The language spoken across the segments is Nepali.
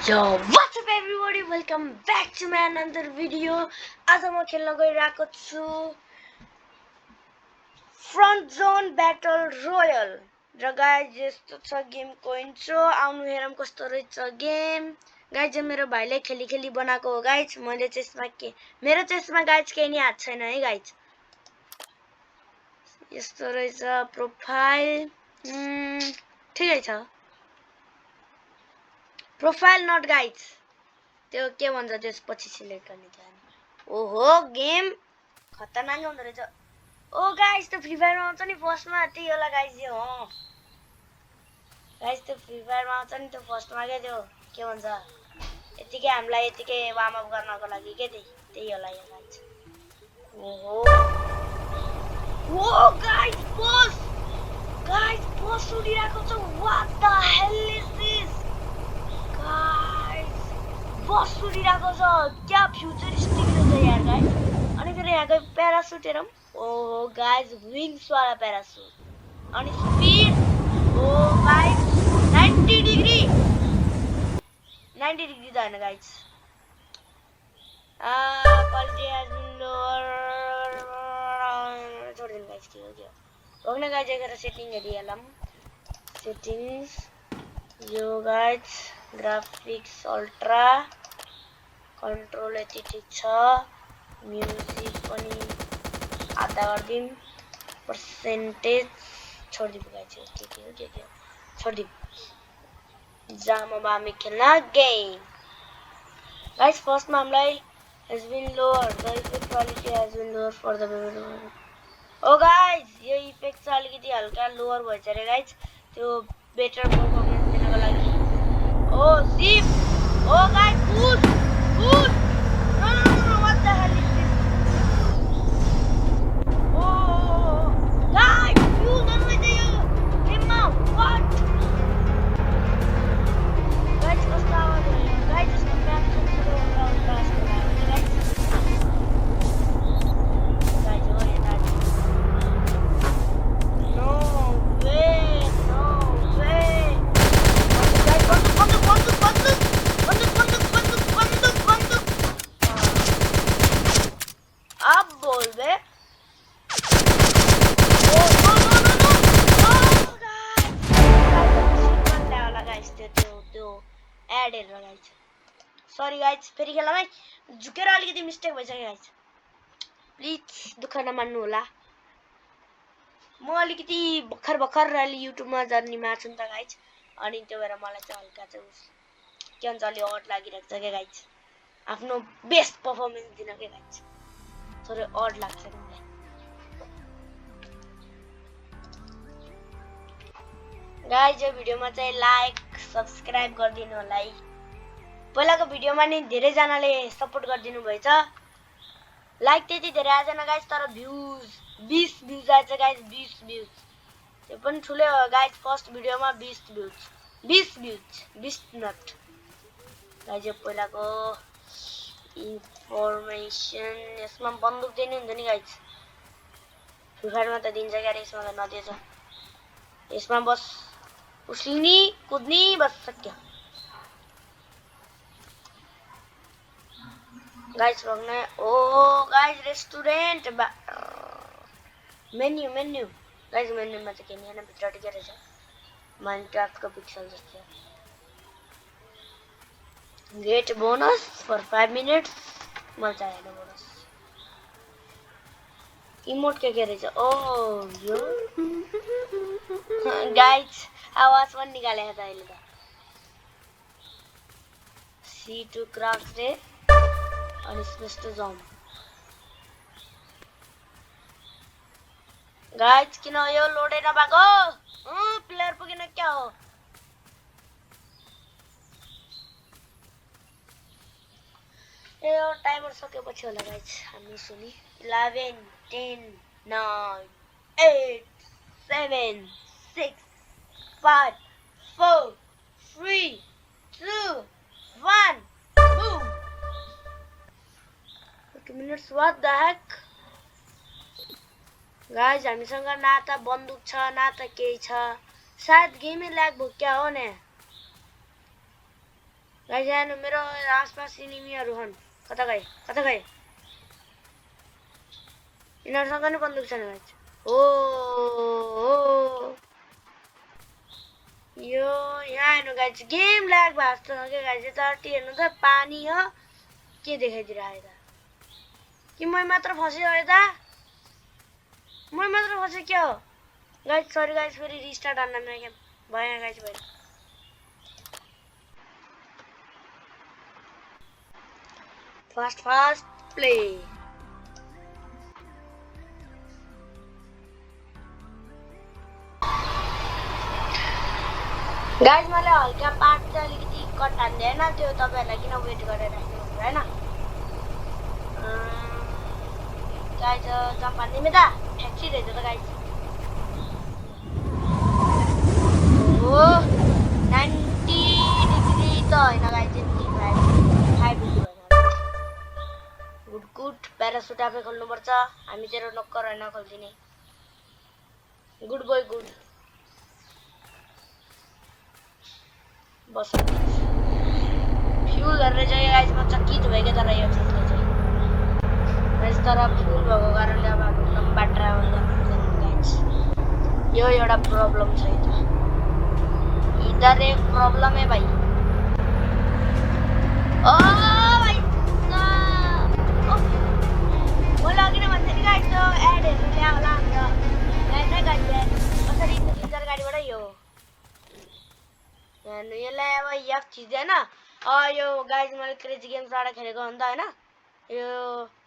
Yo, what's up everybody? Welcome back to my another video. आज म खेल्न गइरहेको छु फ्रन्ट जोन ब्याटल रोयल र गाइज यस्तो छ गेमको इन्ट्रो आउनु हेरौँ कस्तो रहेछ गेम गाइज मेरो भाइले खेली खेली बनाएको हो गाइज मैले चाहिँ मेरो चाहिँ गाइज केही नि हात छैन है गाइज यस्तो रहेछ प्रोफाइल ठिकै छ प्रोफाइल नट गाइज त्यो के भन्छ त्यसपछि सिलेक्ट गर्ने छ ओहो गेम खतरनाक हुँदो रहेछ ओ गाइस त्यो फ्री फायरमा आउँछ नि फर्स्टमा त्यही होला गाइस यो हो गाइस त्यो फ्री फायरमा आउँछ नि त्यो फर्स्टमा के भन्छ यतिकै हामीलाई यतिकै वार्म अप गर्नको लागि के त्यही होला यो गाइस ओहो ओ गाइस बस उडिरहेको छ what the hell is this guys bus उडिरहेको छ क्या फ्युचरिस्टिक रहेछ यार गाइस अनि फेरि यहाँको प्यारासुट हेरौँ ओहो गाइस विङ्स वाला प्यारासुट अनि स्पिड ओ गाइस 90 डिग्री त हैन guys quality has been lower छोड्दिनु गाइस के हो भग्न गाइस गएर सेटिङ हेरिहालौँ सेटिङ्स यो गाइस ग्राफिक्स अल्ट्रा कन्ट्रोल यति ठीक छ म्युजिक पनि आधा गर्दिम पर्सेन्टेज छोडिदिनु गाइस के हो छोडिदिम जाम अब हामी खेल्न गेम गाइस फर्स्टमा हामीलाई has been lower the effect quality has been lower for the oh guys यो इफेक्ट चाहिँ अलिकति हल्का लोअर भएछ रे गाइस त्यो बेटर परफर्मेन्स दिनको लागि ओ सिप ओ guys push no what the hell is this oh guys you don't let you him out what guys first hour guys just come back to the ground guys sorry guys फेरि खेलौँ है झुकेर अलिकति मिस्टेक भइसक्यो गाइस प्लिज दुःख नमान्नु होला म अलिकति भर्खर अलि युट्युबमा जर्नी मार्छु नि त गाइस अनि त्यो भएर मलाई चाहिँ हल्का चाहिँ के भन्छ अलि अड लागिरहेको छ क्या गाइस आफ्नो बेस्ट पर्फर्मेन्स दिन के गाइस थोरै अड लाग्छ मलाई गाइस यो भिडियोमा चाहिँ लाइक सब्स्क्राइब गरिदिनु होला है पहिलाको भिडियोमा नि धेरै जनाले सपोर्ट गरिदिनु भएछ लाइक त्यति धेरै आएन गाइस तर भ्युज 20 भ्युज आएछ गाइस 20 भ्युज त्यो पनि ठुलै हो गाइस फर्स्ट भिडियोमा 20 भ्युज नट गाइस यो पहिलाको इन्फर्मेसन यसमा बन्दुक दिनु हुन्छ नि गाइस फ्री फायरमा त दिन्छ क्या यसमा त नदिएछ यसमा बस उस्लिनी कुद्नी बस सक्यो गाइस भग्ने ओ गाइस रेस्टुरेन्ट मेन्यु गाइस मेन्युमा चाहिँ के नि हैन भित्र के रहेछ माइनक्राफ्टको पिक्सल जस्तो गेट बोनस फर 5 मिनेट्स मलाई चाहिएन बोनस इमोट के रहेछ ओ यो गाइस आवाज पनि निकालेको छ अहिले त C2 क्राफ्ट रे अनि स्पेस्ट जोन गाइस किन यो लोडै नभएको प्लेयर पुगिन क्या हो यो टाइमर सकेपछि होला गाइस हामी सुनि 11 10 9 8 7 6 5 4 3 2 1 boom 2 minutes what the heck guys हामीसँग ना त बन्दुक छ ना त केही छ सायद गेमै ल्याग भयो क्या हो नि गाइस यहाँ मेरो आसपास इनिमीहरु छन् कता गए यिनीहरुसँग नि बन्दुक छैन गाइस ओ यो यहाँ हेर्नु गाइस गेम ल्याग भएको छ के गाइस यतापट्टि हेर्नु त पानी हो के देखाइदिरहेको त कि मै मात्र फसे हो यता मै मात्र फसे के हो गाइस सरी गाइस फेरि रिस्टार्ट गर्न नमिल्ने गेम भएन गाइस भएन फास्ट प्ले गाइस मैले हल्का पार्ट चाहिँ अलिकति कट हान्दै हैन त्यो तपाईहरुलाई किन वेट गरेर राख्नु हैन गाइस जम्प हान्दिमे त फ्याक्ट्री रहेछ त गाइस ओ 90 डिग्री त हैन गाइस 5 डिग्री गुड प्यारासुट आफै खोल्नु पर्छ हामी तेरो नक्कर हैन खोल्दिने गुड बोय गुड बस फ्यूल गरेर चाहिँ गाइस म चकित भएकै तर यो चिजले चाहिँ गाइस तर फ्यूल भएको कारणले अब हामी लम्बा ट्राभल गर्न सक्दैन गाइस यो एउटा प्रब्लम छ इधर एक प्रब्लम है भाई ओ भाई मलाई अघि नै भन्थे नि गाइस त्यो एड हेर्नु ल्या होला हाम्रो गाइस नै गाइस कसरी इन्टर गाडीबाट यो हेर्नु यसलाई अब यफ चीज हैन यो गाइस मैले क्रेजी गेम्सबाट खेलेको हो नि त हैन यो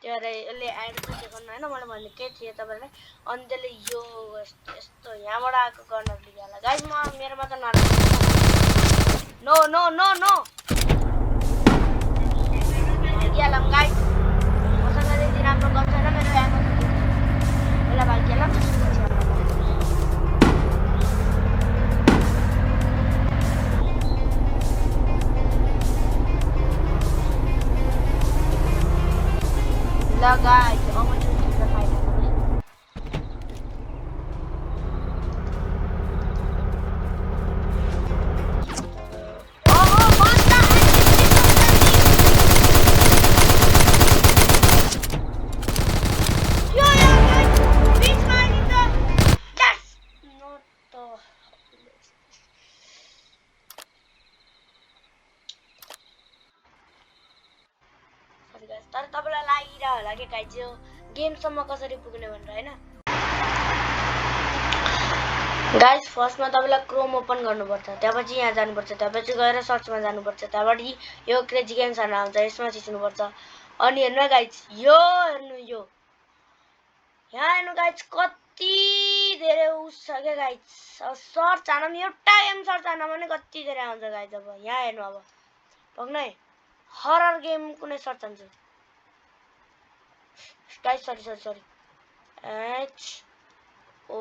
त्यो यसले एड चाहिँ देखाउनु हैन मैले भन्ने के थिए तपाईहरुलाई अनि त्यसले यो यस्तो यहाँबाट आएको गर्न दिइहाल्ला गाइस म मेरोमा त नराम्रो नो नो नो नो भागिहालम गाइस मसँग त्यति राम्रो गन छैन मेरो एमो यसलाई भागिहालम ल गाइस अब म चाहिँ फाइट तर तपाईलाई लागिरा होला के गाइस यो गेमसम्म कसरी पुग्ने भनेर हैन गाइस फर्स्टमा तपाईलाई क्रोम ओपन गर्नुपर्छ त्यसपछि यहाँ जानुपर्छ त्यसपछि गएर सर्चमा जानुपर्छ त्यसबाट यो क्रेजी गेम्स हरु आउँछ यसमा थिच्नुपर्छ अनि हेर्नु गाइस यो हेर्नु यो यहाँ हेर्नु गाइस कति धेरै उस छ के गाइस सर्च हानम एउटा गेम सर्च हानम भने कति धेरै आउँछ गाइस अब यहाँ हेर्नु अब पक्नै हरर गेम कुनै सर्च हान्छु guys sorry H O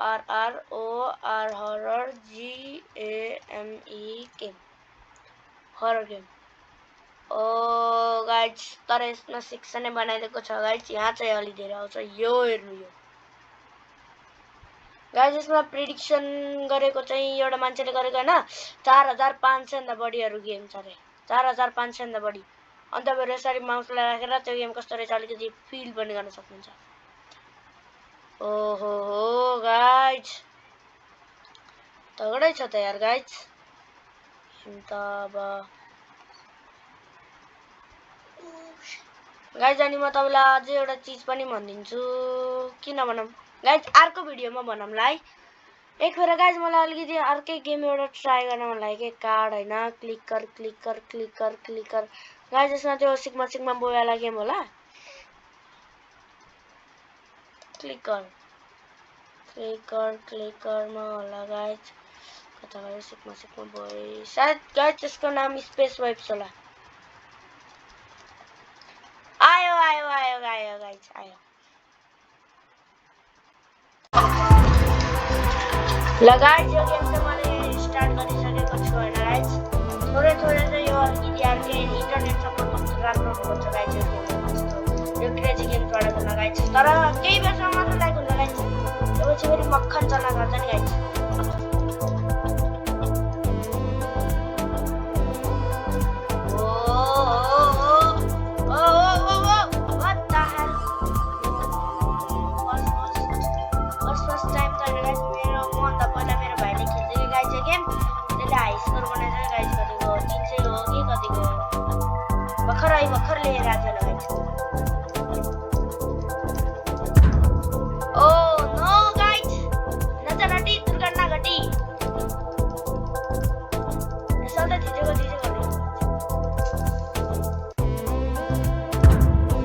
R R O R horror G A M E game horror game guys तर यसमा सेक्सनै बनाइदिएको छ गाइस यहाँ चाहिँ अलि धेरै आउँछ यो हेर्नु यो गाइस यसमा प्रेडिक्सन गरेको चाहिँ एउटा मान्छेले गरेको हैन 4500 भन्दा बढीहरु गेम छ रे 4500 भन्दा बढी अन्त तपाईहरु यसरी माउसलाई राखेर त्यो गेम कस्तो रहेछ अलिकति फिल पनि गर्न सक्नुहुन्छ ओहो हो गाइस तगडै छ त यार गाइस अन्त अब गाइस अनि म तपाईलाई अझै एउटा चीज पनि भन्दिन्छु किन भनम गाइस अर्को भिडियोमा भनमला है एकखेर गाइस मलाई अलिकति अर्कै गेम एउटा ट्राई गर्न मन लाग्यो के कार्ड हैन क्लिकर गाइस यसमा त्यो सिग्मा बोयवाला गेम होला क्लिकर मा होला गाइस कता गयो सिग्मा बोय सायद गाइस त्यसको नाम स्पेस वाइप्स होला आयो गाइस आयो ल गाइस यो गेम चाहिँ मैले स्टार्ट गरिसकेको छु हैन गाइस थोरै चाहिँ यो अलिकति अर्कै इन्टरनेट सपोर्ट कस्तो राम्रो हुनुपर्छ गाइस यो क्रेजी गेम्सबाट गर्न गाइस तर केही बेरसम्म मात्र लाइक हुन्छ गाइस त्यसपछि फेरि मक्खन चल्न गर्छ नि गाइस मजाले राख्दैन गाइस ओ नो गाइस नचा नटी दुर्घटना घटी यसो त झिझेको गर्ने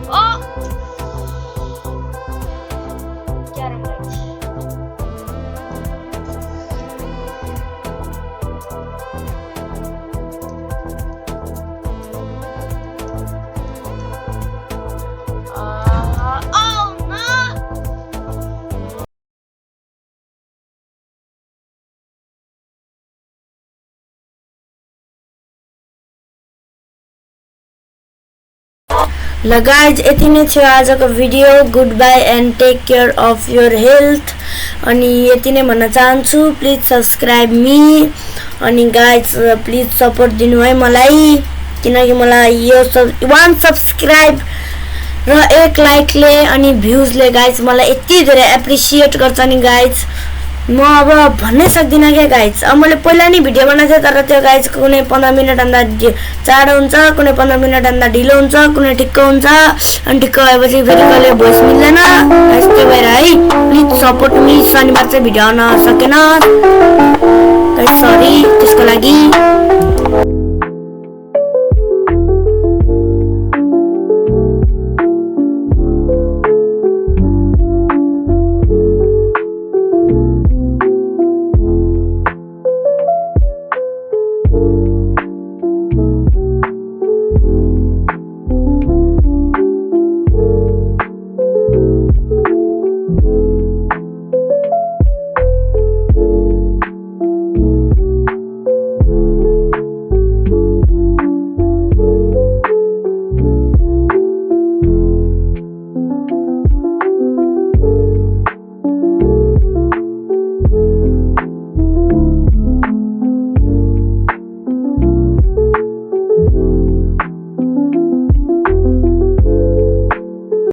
ओ क्यारम गाइस ल गाइज यति नै थियो आजको video good bye and take care of your health अनि यति नै भन्न चाहन्छु प्लिज सब्सक्राइब मी अनि गाइज प्लिज सपोर्ट दिनु है मलाई किनकि मलाई यो 1 सब्सक्राइब र 1 लाइकले अनि भ्युजले गाइज मलाई यति धेरै एप्रिसिएट गर्छ नि गाइज म अब भन्नै सक्दिनँ के गाइज अब मैले पहिला नि भिडियो बनाएको थिएँ तर त्यो गाइज कुनै 15 मिनेट भन्दा चाँडो हुन्छ कुनै 15 मिनेट भन्दा ढिलो हुन्छ कुनै ठिक्क हुन्छ अनि ठिक्क भएपछि फेरि कहिले भोइस मिल्दैन गाइज त्यो भएर है प्लिज सपोर्ट मी शनिबार चाहिँ भिडियो आउन सकेन गाइज सरी त्यसको लागि